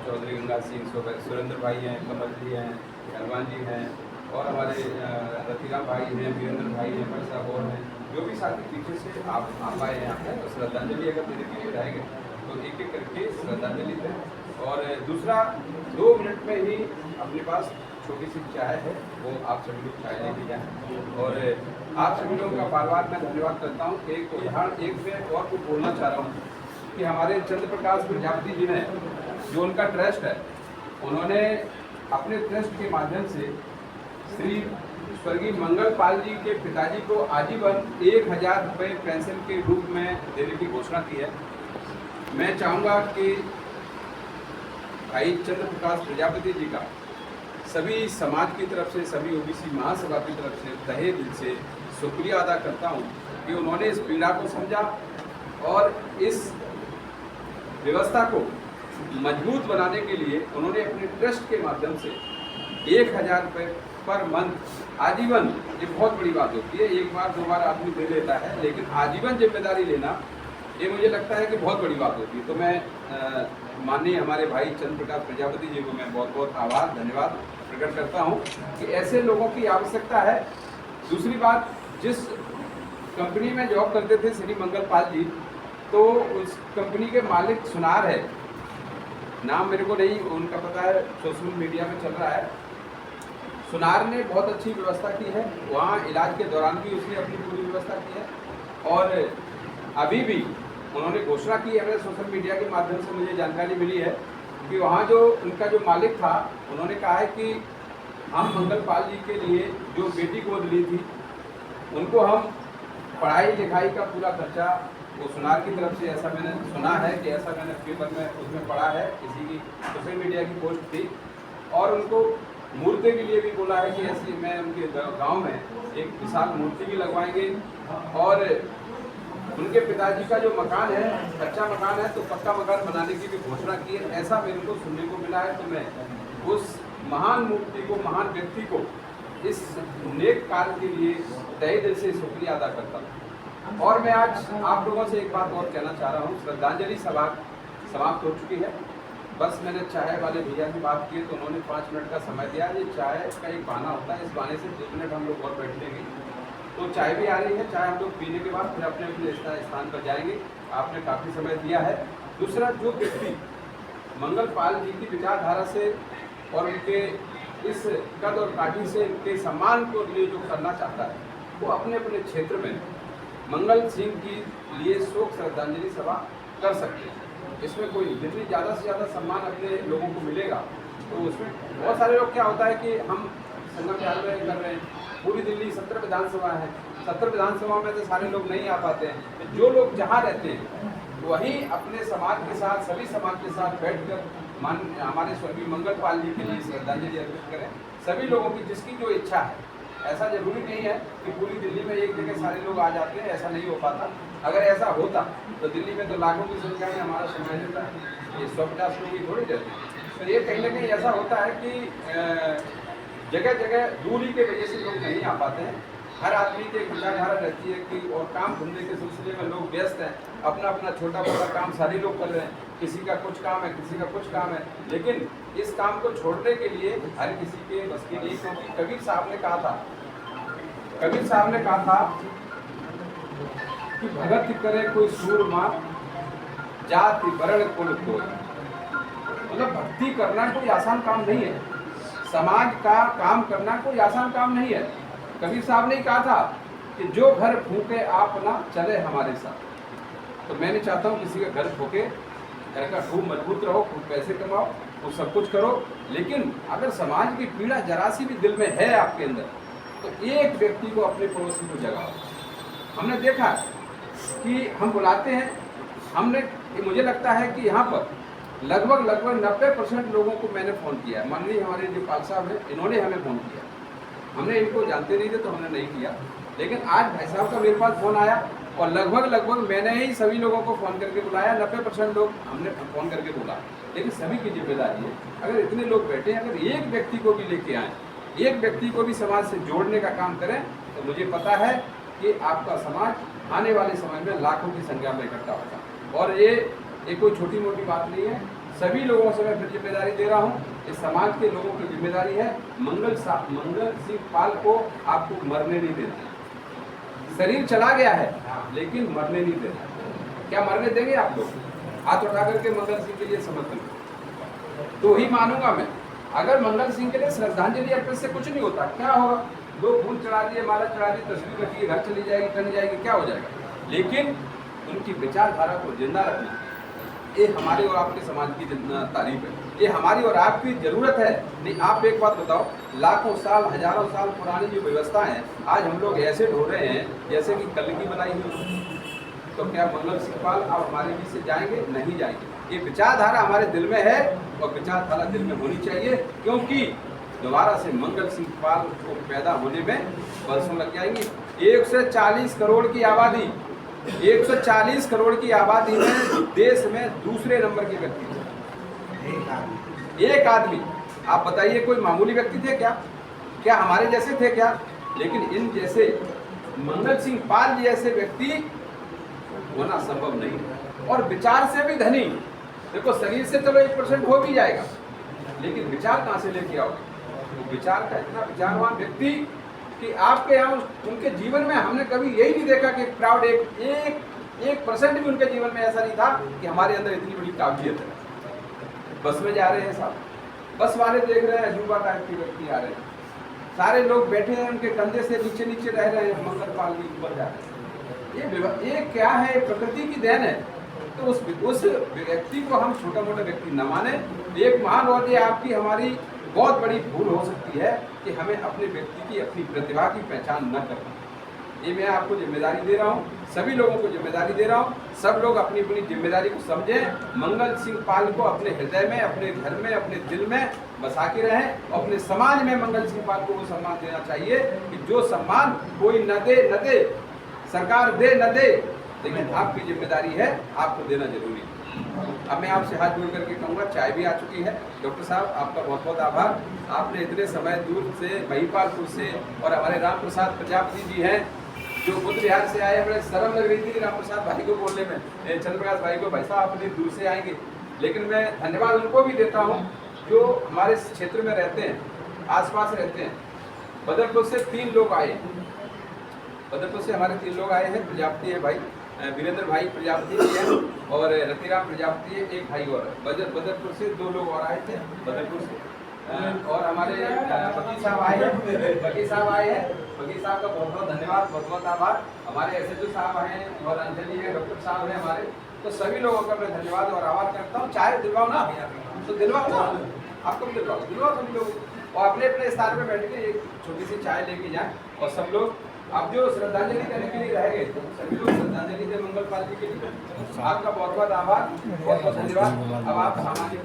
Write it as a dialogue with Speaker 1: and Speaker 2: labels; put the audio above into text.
Speaker 1: चौधरी गंगा सिंह, सुरेंद्र भाई हैं, कमल जी हैं, हनुमान जी हैं, और हमारे रतिराम भाई हैं, वीरेंद्र भाई हैं, भाई साहब और हैं, जो भी साथी पीछे से आप आए यहाँ पे, तो श्रद्धांजलि अगर देने के लिए रहेंगे तो एक एक करके श्रद्धांजलि दें। और दूसरा, 2 मिनट में ही अपने पास छोटी सी चाय है, वो आप सभी लोग चाय लेके जाएँ। और आप सभी लोगों का बार बार मैं धन्यवाद करता हूँ। एक उदाहरण एक में और कुछ बोलना चाह रहा हूँ कि हमारे चंद्र प्रकाश प्रजापति जी ने, जो उनका ट्रस्ट है, उन्होंने अपने ट्रस्ट के माध्यम से श्री स्वर्गीय मंगल पाल जी के पिताजी को आजीवन 1000 रुपये पेंशन के रूप में देने की घोषणा की है। मैं चाहूँगा कि भाई चंद्र प्रकाश प्रजापति जी का सभी समाज की तरफ से, सभी ओबीसी महासभा की तरफ से तहे दिल से शुक्रिया अदा करता हूँ कि उन्होंने इस पीड़ा को समझा और इस व्यवस्था को मजबूत बनाने के लिए उन्होंने अपने ट्रस्ट के माध्यम से 1000 रुपये पर मंथ आजीवन, ये बहुत बड़ी बात होती है, एक बार 2 बार आदमी दे लेता है, लेकिन आजीवन जिम्मेदारी लेना, ये मुझे लगता है कि बहुत बड़ी बात होती है। तो मैं माननीय हमारे भाई चंद्र प्रकाश प्रजापति जी को मैं बहुत बहुत आभार धन्यवाद प्रकट करता हूँ कि ऐसे लोगों की आवश्यकता है। दूसरी बात, जिस कंपनी में जॉब करते थे श्री मंगल पाल जी, तो उस कंपनी के मालिक सुनार है, नाम मेरे को नहीं उनका पता है, सोशल मीडिया में चल रहा है। सुनार ने बहुत अच्छी व्यवस्था की है, वहाँ इलाज के दौरान भी उसने अपनी पूरी व्यवस्था की है। और अभी भी उन्होंने घोषणा की है, सोशल मीडिया के माध्यम से मुझे जानकारी मिली है कि वहाँ जो उनका जो मालिक था, उन्होंने कहा है कि हम मंगल पाल जी के लिए जो बेटी गोद ली थी, उनको हम पढ़ाई लिखाई का पूरा खर्चा, वो सुनार की तरफ से, ऐसा मैंने सुना है कि ऐसा मैंने पेपर में उसमें पढ़ा है, किसी की सोशल मीडिया की पोस्ट थी। और उनको मूर्ति के लिए भी बोला है कि ऐसी मैं उनके गांव में एक विशाल मूर्ति भी लगवाएंगे। और उनके पिताजी का जो मकान है, कच्चा मकान है, तो पक्का मकान बनाने की भी घोषणा की है, ऐसा मेरे को सुनने को मिला है। तो मैं उस महान मूर्ति को, महान व्यक्ति को इस नेक कार्य के लिए तहे दिल से शुक्रिया अदा करता हूँ। और मैं आज आप लोगों से एक बात और कहना चाह रहा हूँ, श्रद्धांजलि सभा समाप्त हो चुकी है। बस मैंने चाय वाले भैया की बात की तो उन्होंने 5 मिनट का समय दिया। ये चाय का एक बहाना होता है, इस बहाने से 2 मिनट हम लोग और बैठ लेंगे। तो चाय भी आ रही है, चाय हम लोग पीने के बाद फिर अपने अपने स्थान पर जाएंगे। आपने काफ़ी समय दिया है। दूसरा, जो व्यक्ति मंगल पाल जी की विचारधारा से और उनके इस कद और काठी से उनके सम्मान को लिए जो करना चाहता है, वो अपने अपने क्षेत्र में मंगल सिंह के लिए शोक श्रद्धांजलि सभा कर सकते हैं। इसमें कोई जितनी ज़्यादा से ज़्यादा सम्मान अपने लोगों को मिलेगा, तो उसमें बहुत सारे लोग, क्या होता है कि हम संगम विहार में कर रहे हैं, पूरी दिल्ली 17 विधानसभा है, 17 विधानसभा में तो सारे लोग नहीं आ पाते हैं। तो जो लोग जहाँ रहते हैं वहीं अपने समाज के साथ, सभी समाज के साथ बैठकर हमारे स्वर्गीय मंगल पाल जी के लिए श्रद्धांजलि अर्पित करें। सभी लोगों की जिसकी जो इच्छा है, ऐसा जरूरी नहीं है कि पूरी दिल्ली में एक जगह सारे लोग आ जाते हैं, ऐसा नहीं हो पाता। अगर ऐसा होता तो दिल्ली में तो लाखों की संख्या में हमारा समाज रहता है, ये 150 लोग ही थोड़ी रहते हैं। तो ये कहीं ना कहीं ऐसा होता है कि जगह जगह दूरी के वजह से लोग नहीं आ पाते हैं। हर आदमी की एक विचारधारा रहती है कि, और काम धंधे के सिलसिले में लोग व्यस्त हैं, अपना अपना छोटा बड़ा काम सारे लोग कर रहे हैं, किसी का कुछ काम है, किसी का कुछ काम है। लेकिन इस काम को छोड़ने के लिए हर किसी के बस की नहीं, क्योंकि कबीर साहब ने कहा था कि भगत करे कोई सूरमा, जाति वर्ण कुल कोई। मतलब भक्ति करना कोई आसान काम नहीं है, समाज का काम करना कोई आसान काम नहीं है। कबीर साहब ने कहा था कि जो घर फूके आप ना चले हमारे साथ। तो मैं नहीं चाहता हूँ किसी का घर फूके, घर का खूब मजबूत रहो, खूब पैसे कमाओ, वो सब कुछ करो, लेकिन अगर समाज की पीड़ा जरा सी भी दिल में है आपके अंदर, तो एक व्यक्ति को, अपने पड़ोसी को जगाओ। हमने देखा कि हम बुलाते हैं, मुझे लगता है कि यहाँ पर लगभग 90% लोगों को मैंने फ़ोन किया है। माननीय हमारे जो पाल साहब हैं, इन्होंने हमें फ़ोन किया। हमने इनको जानते नहीं थे तो हमने नहीं किया, लेकिन आज भाई साहब का मेरे पास फ़ोन आया और लगभग मैंने ही सभी लोगों को फ़ोन करके बुलाया। 90% लोग हमने फ़ोन करके बुला, लेकिन सभी की जिम्मेदारी है। अगर इतने लोग बैठे हैं, अगर एक व्यक्ति को भी लेके आएँ, एक व्यक्ति को भी समाज से जोड़ने का काम करें, तो मुझे पता है कि आपका समाज आने वाले समय में लाखों की संख्या में इकट्ठा होगा। और ये कोई छोटी मोटी बात नहीं है। सभी लोगों से मैं फिर जिम्मेदारी दे रहा हूँ, इस समाज के लोगों की जिम्मेदारी है मंगल सिंह पाल को आपको मरने नहीं देना। शरीर चला गया है लेकिन मरने नहीं देना। क्या मरने देंगे आप लोग? हाथ उठा करके मंगल सिंह के लिए समर्थन तो ही मानूंगा मैं। अगर मंगल सिंह के लिए श्रद्धांजलि अर्पित से कुछ नहीं होता, क्या होगा? दो फूल चढ़ा दिए, माला चढ़ा दी, तस्वीर रखी, घर चली जाएगी, टन जाएगी, क्या हो जाएगा? लेकिन उनकी विचारधारा को जिंदा रखना, ये हमारी और आपके समाज की तारीफ है, ये हमारी और आपकी जरूरत है। नहीं, आप एक बात बताओ, लाखों साल हजारों साल पुरानी जो व्यवस्था है आज हम लोग ऐसे ढो रहे हैं जैसे कि कल की बनाई हुई। तो क्या मंगल सिंह पाल आप हमारे बीच से जाएंगे? नहीं जाएंगे। ये विचारधारा हमारे दिल में है और विचारधारा दिल में होनी चाहिए, क्योंकि दोबारा से मंगल सिंह पाल को पैदा होने में वर्षों लग जाएंगी। 140 करोड़ की आबादी, 140 करोड़ की आबादी में देश में दूसरे नंबर के व्यक्ति, एक आदमी। आप बताइए, कोई मामूली व्यक्ति थे क्या? क्या हमारे जैसे थे क्या? लेकिन इन जैसे मंगल सिंह पाल जैसे व्यक्ति होना संभव नहीं है। और विचार से भी धनी। देखो, शरीर से चलो 1% हो भी जाएगा, लेकिन विचार कहाँ से लेके आओगे? तो विचार का इतना विचारवान व्यक्ति कि आपके यहाँ उनके जीवन में हमने कभी यही नहीं देखा कि प्राउड एक परसेंट भी उनके जीवन में ऐसा नहीं था कि हमारे अंदर इतनी बड़ी काबिलियत है। बस में जा रहे हैं साहब, बस वाले देख रहे हैं अजूबा टाइप के व्यक्ति आ रहे हैं, सारे लोग बैठे हैं, उनके कंधे से नीचे नीचे रह रहे हैं, मंगल पाल जी ऊपर जा रहे हैं। ये क्या है? प्रकृति की देन है। तो उस व्यक्ति को हम छोटा मोटा व्यक्ति न माने। एक महान और ये आपकी हमारी बहुत बड़ी भूल हो सकती है कि हमें अपने व्यक्ति की, अपनी प्रतिभा की पहचान न करना। ये मैं आपको जिम्मेदारी दे रहा हूँ, सभी लोगों को जिम्मेदारी दे रहा हूँ। सब लोग अपनी अपनी जिम्मेदारी को समझें, मंगल सिंह पाल को अपने हृदय में, अपने घर में, अपने दिल में बसा के रहें और अपने समाज में मंगल सिंह पाल को वो सम्मान देना चाहिए कि जो सम्मान कोई न दे, सरकार दे न दे, लेकिन आपकी जिम्मेदारी है, आपको देना जरूरी है। अब मैं आपसे हाथ जोड़ करके कहूँगा, चाय भी आ चुकी है। डॉक्टर साहब, आपका बहुत बहुत आभार। आपने इतने समय दूर से, महिपालपुर से, और हमारे राम प्रसाद प्रजापति जी हैं जो बुद्ध विहार से आए। बड़े शर्म लग रही थी राम प्रसाद भाई को बोलने में, चंद्रप्रकाश भाई को, भाई साहब अपनी दूर से आएंगे, लेकिन मैं धन्यवाद उनको भी देता हूँ जो हमारे क्षेत्र में रहते हैं, आसपास रहते हैं। बदरपुर से 3 लोग आए, बदरपुर से हमारे 3 लोग आए हैं। प्रजापति है भाई, वीरेंद्र भाई प्रजापति जी हैं, और रतिराम प्रजापति है, एक भाई और। बदरपुर से 2 लोग और आए थे बदरपुर से, और हमारे वकील साहब आए हैं, वकील साहब का बहुत बहुत धन्यवाद, बहुत बहुत आभार। हमारे SHO साहब हैं और अंजलि है, डॉक्टर साहब हैं हमारे। तो सभी लोगों का मैं धन्यवाद और आभार करता हूँ। चाय दिलवाओ ना, तो दिलवाओ ना, आपको भी दिलवाओ सभी लोग, और अपने अपने स्थान पर बैठ के एक छोटी सी चाय लेके जाए। और सब लोग आप जो श्रद्धांजलि देने के लिए रह गए, सभी लोग श्रद्धांजलि दे मंगल पाल जी के लिए। आपका बहुत बहुत आभार, बहुत बहुत धन्यवाद। अब आप सामाजिक